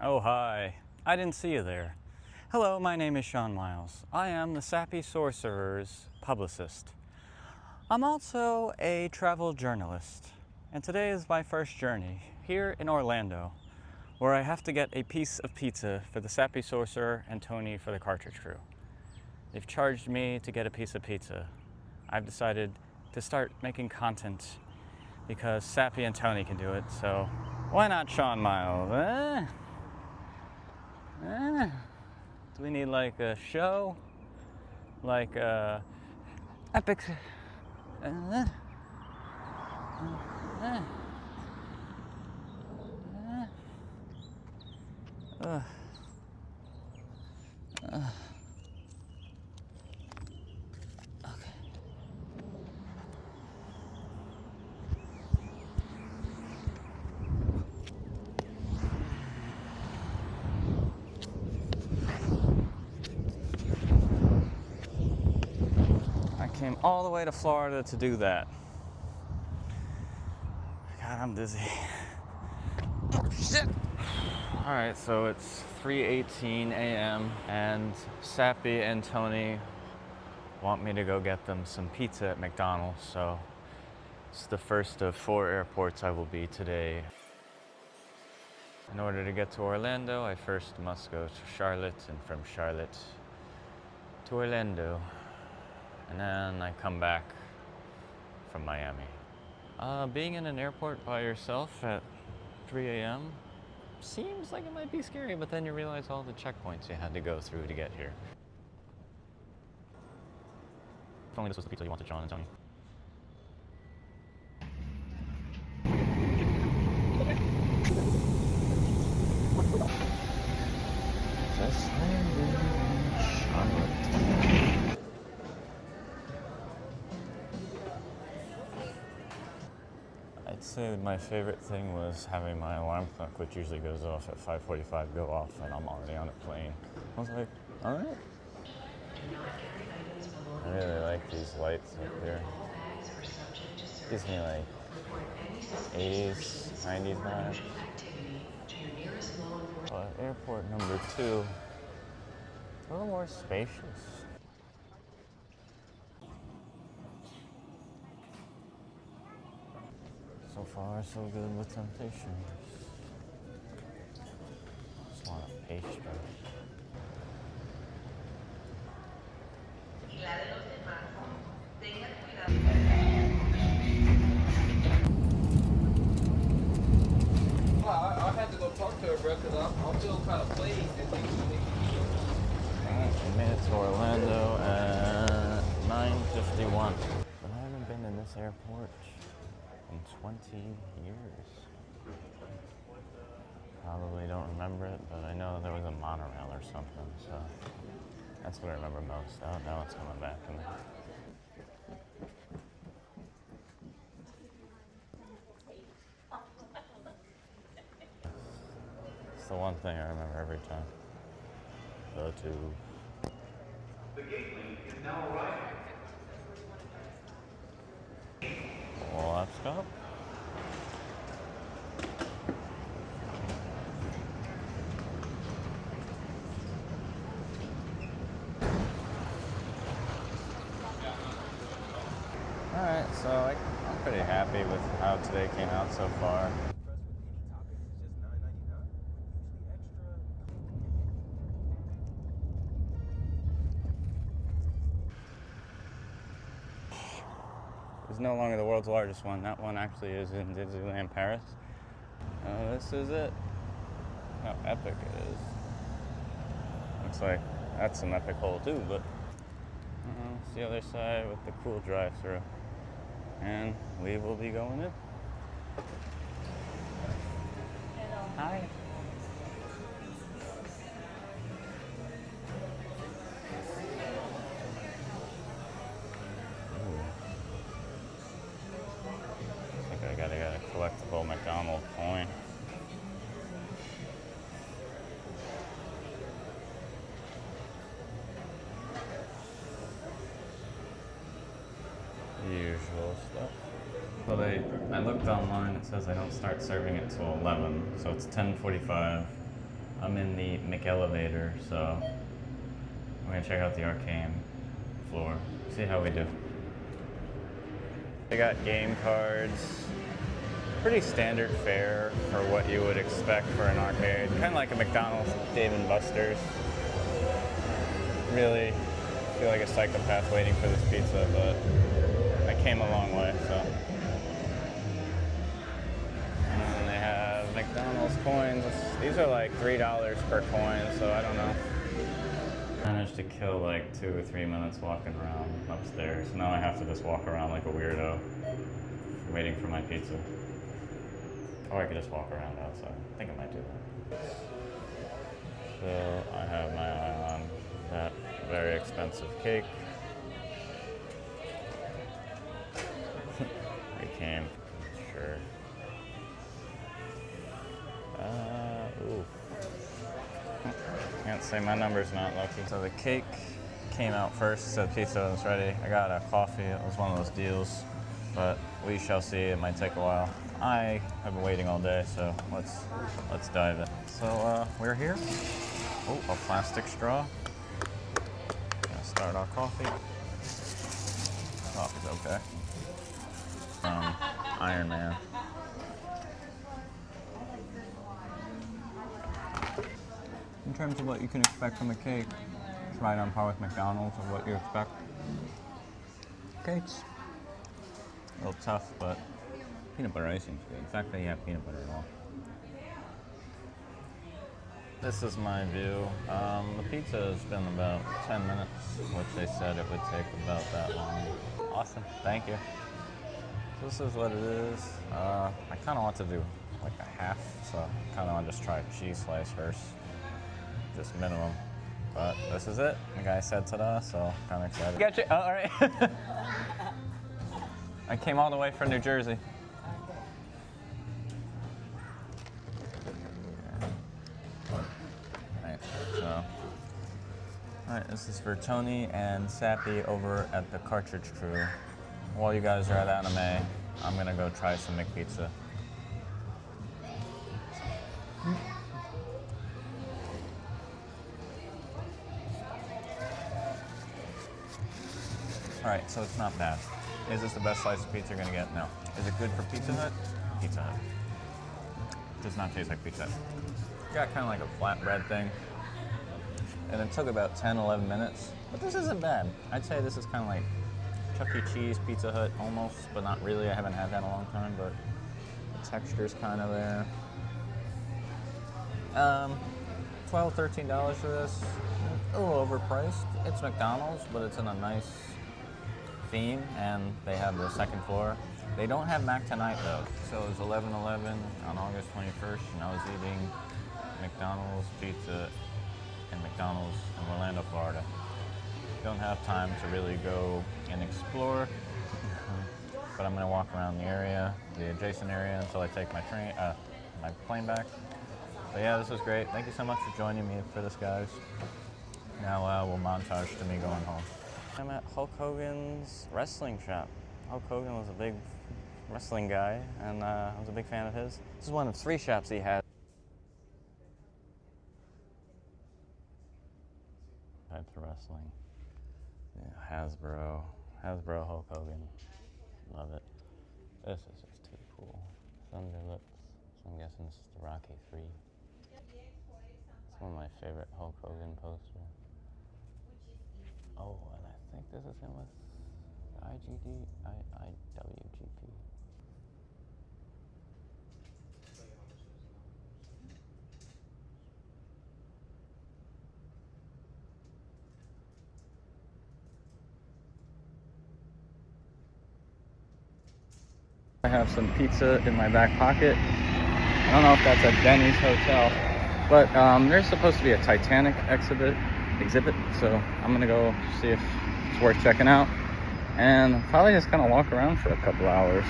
Oh, hi. I didn't see you there. Hello, my name is S.Miles. I am the Sappy Sorcerer's publicist. I'm also a travel journalist, and today is my first journey here in Orlando, where I have to get a piece of pizza for the Sappy Sorcerer and Tony for the Cartridge crew. They've charged me to get a piece of pizza. I've decided to start making content because Sappy and Tony can do it, so why not S.Miles, eh? Do we need like a show? Like a epic... Came all the way to Florida to do that. God, I'm dizzy. Oh, shit! Alright, so it's 3:18 a.m. and Sappy and Tony want me to go get them some pizza at McDonald's, so it's the first of 4 airports I will be today. In order to get to Orlando, I first must go to Charlotte, and from Charlotte to Orlando. And then I come back from Miami. Being in an airport by yourself at 3 a.m. seems like it might be scary, but then you realize all the checkpoints you had to go through to get here. If only this was the pizza you wanted, John and Tony. Just landed in Charlotte. I'd say my favorite thing was having my alarm clock, which usually goes off at 5:45, go off, and I'm already on a plane. I was like, all right. I really like these lights up there. Gives me like 80s, 90s vibe. But airport number 2, it's a little more spacious. So far, so good with temptations. Just want a pastry. Well, I had to go talk to her, bro, because I'm still kind of playing. Alright, we made it to Orlando at 9:51. But I haven't been in this airport in 20 years. Probably don't remember it, but I know there was a monorail or something, so that's what I remember most. Oh, now it's coming back to me. It's the one thing I remember every time. The tube. The gate link is now arriving. Well, let's go. Alright, so I'm pretty happy with how today came out so far. It's no longer the world's largest one. That one actually is in Disneyland Paris. This is it. How epic it is. Looks like that's some epic hole too, but it's the other side with the cool drive-thru. And we will be going in. Hi. I gotta get a collectible McDonald coin. Usual stuff. Well, I looked online, it says they don't start serving it till 11, so it's 10:45. I'm in the McElevator, so we're gonna check out the arcane floor, see how we do. They got game cards, pretty standard fare for what you would expect for an arcade. Kind of like a McDonald's Dave & Buster's. Really feel like a psychopath waiting for this pizza, but I came a long way, so. And they have McDonald's coins. These are like $3 per coin, so I don't know. Managed to kill like 2 or 3 minutes walking around upstairs. Now I have to just walk around like a weirdo, waiting for my pizza. Or I could just walk around outside. I think I might do that. So I have my eye on that very expensive cake. It came, sure. Ooh. Can't say my number's not lucky. So the cake came out first, so the pizza was ready. I got a coffee, it was one of those deals, but we shall see, it might take a while. I have been waiting all day, so let's dive in. So we're here. Oh, a plastic straw. Gonna start our coffee. Coffee's okay. Iron Man. In terms of what you can expect from a cake, it's right on par with McDonald's of what you expect. Cakes, a little tough, but peanut butter icing's good. In fact, they have peanut butter at all. This is my view. The pizza has been about 10 minutes, which they said it would take about that long. Awesome, thank you. This is what it is. I kind of want to do like a half, so I kind of want to just try a cheese slice first. Just minimum. But this is it. The guy said ta-da, so kind of excited. Get you. Oh, all right. I came all the way from New Jersey. Right, so. All right, this is for Tony and Sappy over at the Cartridge crew. While you guys are at anime, I'm gonna go try some McPizza. All right, so it's not bad. Is this the best slice of pizza you're gonna get? No. Is it good for Pizza Hut? Pizza Hut. Does not taste like Pizza Hut. Got kind of like a flatbread thing. And it took about 10, 11 minutes. But this isn't bad. I'd say this is kind of like Chuck E. Cheese, Pizza Hut almost, but not really. I haven't had that in a long time, but the texture's kind of there. $12, $13 for this. A little overpriced. It's McDonald's, but it's in a nice theme, and they have the second floor. They don't have Mac tonight though. So it was 11/11 on August 21st, and I was eating McDonald's pizza in McDonald's in Orlando, Florida. Don't have time to really go and explore, but I'm gonna walk around the area, the adjacent area, until I take my plane back. But yeah, this was great. Thank you so much for joining me for this, guys. Now we'll montage to me going home. I'm at Hulk Hogan's wrestling shop. Hulk Hogan was a big wrestling guy, and I was a big fan of his. This is one of 3 shops he had. Types of wrestling. Yeah, Hasbro Hulk Hogan. Love it. This is just too cool. Thunder Lips. So I'm guessing this is the Rocky 3. It's one of my favorite Hulk Hogan posters. Oh, and I think this is him with IWGP. I have some pizza in my back pocket. I don't know if that's a Denny's hotel, but there's supposed to be a Titanic exhibit, so I'm gonna go see if it's worth checking out, and probably just kind of walk around for a couple hours.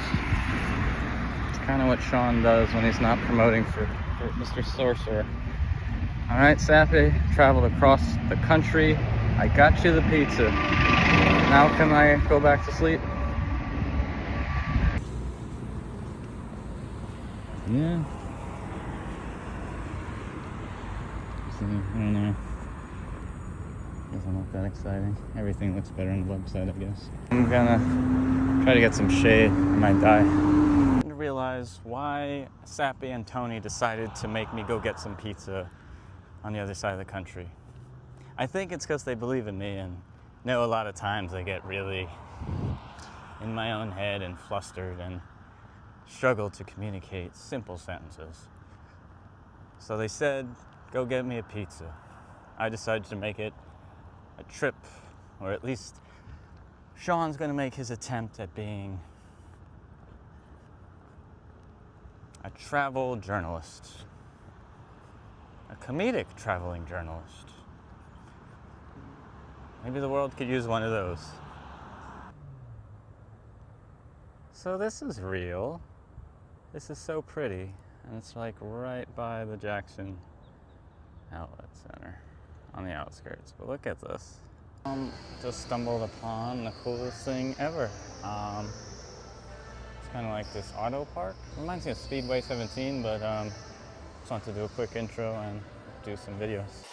It's kind of what Sean does when he's not promoting for Mr. Sorcerer. All right, Sappy, traveled across the country. I got you the pizza. Now can I go back to sleep? Yeah. see. I don't know. Doesn't look that exciting. Everything looks better on the website, I guess. I'm gonna try to get some shade. I might die. I didn't realize why Sappy and Tony decided to make me go get some pizza on the other side of the country. I think it's because they believe in me, and know a lot of times I get really in my own head and flustered and struggle to communicate simple sentences. So they said, go get me a pizza. I decided to make it a trip, or at least Sean's gonna make his attempt at being a travel journalist, a comedic traveling journalist. Maybe the world could use one of those. So this is real. This is so pretty, and it's like right by the Jackson Outlet Center on the outskirts. But look at this. Just stumbled upon the coolest thing ever. It's kind of like this auto park. Reminds me of Speedway 17, but just want to do a quick intro and do some videos.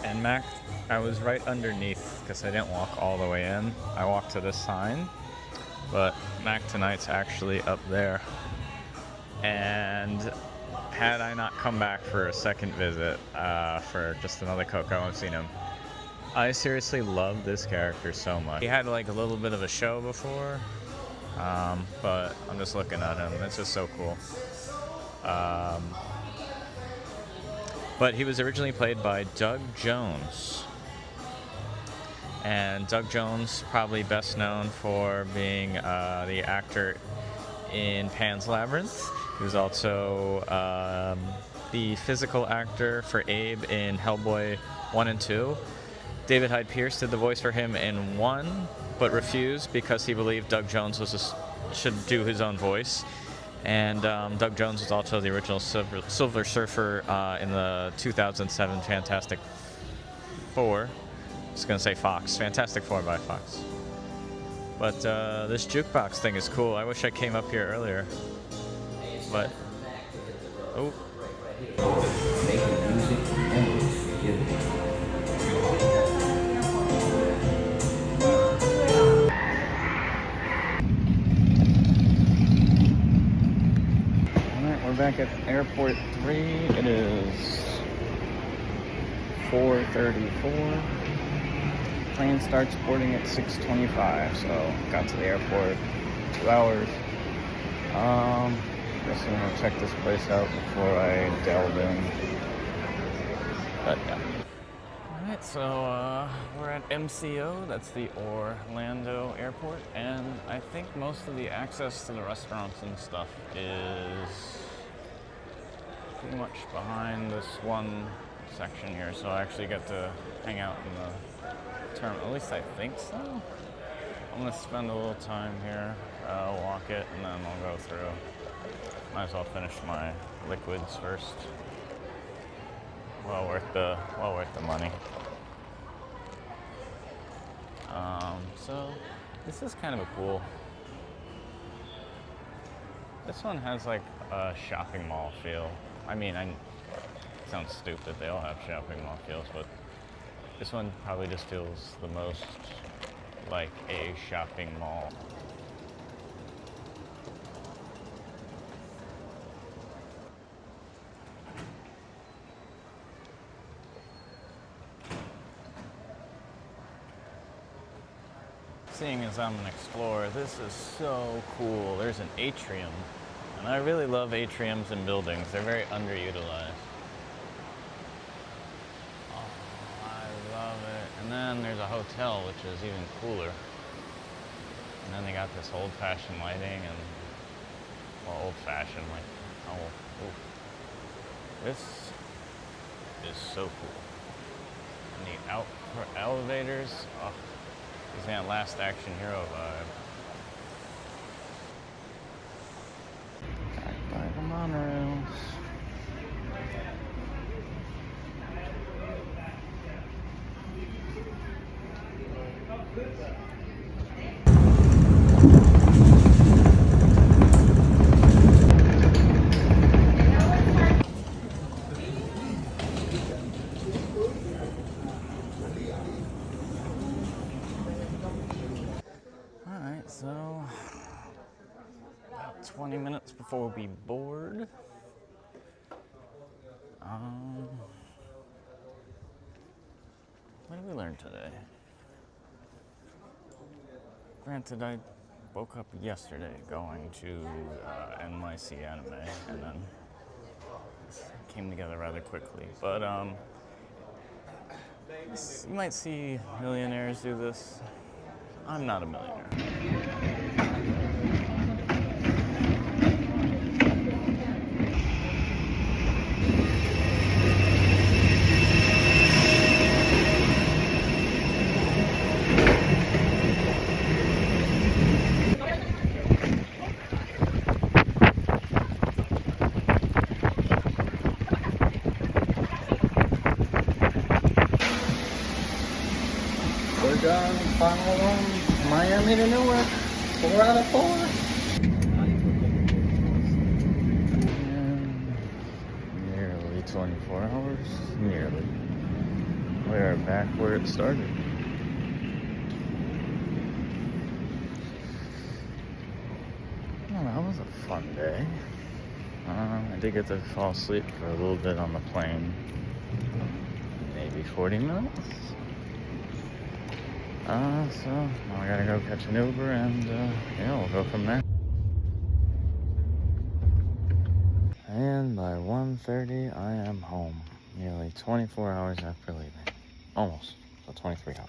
And I was right underneath because I didn't walk all the way in. I walked to this sign, but Mac Tonight's actually up there. And had I not come back for a second visit for just another Coke, I won't have seen him. I seriously love this character so much. He had like a little bit of a show before, but I'm just looking at him. It's just so cool. But he was originally played by Doug Jones. And Doug Jones, probably best known for being the actor in Pan's Labyrinth. He was also the physical actor for Abe in Hellboy 1 and 2. David Hyde Pierce did the voice for him in 1, but refused because he believed Doug Jones should do his own voice. And Doug Jones was also the original Silver Surfer in the 2007 Fantastic Four. I was going to say Fox. Fantastic Four by Fox. But this jukebox thing is cool. I wish I came up here earlier. But, oh. Back at Airport 3, it is 4:34. Plane starts boarding at 6:25, so got to the airport 2 hours. Guess I'm gonna check this place out before I delve in. But yeah. Alright, so we're at MCO, that's the Orlando Airport, and I think most of the access to the restaurants and stuff is pretty much behind this one section here, so I actually get to hang out in the terminal. At least I think so. I'm gonna spend a little time here, walk it, and then I'll go through. Might as well finish my liquids first. Well worth the money. So this is kind of a cool. This one has like a shopping mall feel. I mean, it sounds stupid, they all have shopping mall feels, but this one probably just feels the most like a shopping mall. Seeing as I'm an explorer, this is so cool. There's an atrium. And I really love atriums and buildings. They're very underutilized. Oh, I love it. And then there's a hotel, which is even cooler. And then they got this old-fashioned lighting and, well, old-fashioned, like, oh, ooh. This is so cool. And the out for elevators. Oh, gives me that Last Action Hero vibe. Back by the monorails. Alright, so about 20 minutes before we board. What did we learn today? Granted, I woke up yesterday going to NYC Anime, and then this came together rather quickly. But you might see millionaires do this. I'm not a millionaire. We're done. Final one. Miami to Newark. 4 out of 4. And nearly 24 hours. Nearly. We are back where it started. Well, that was a fun day. I did get to fall asleep for a little bit on the plane. Maybe 40 minutes. So now I gotta go catch an Uber and yeah, we'll go from there. And by 1:30 I am home. Nearly 24 hours after leaving. Almost. So 23 hours.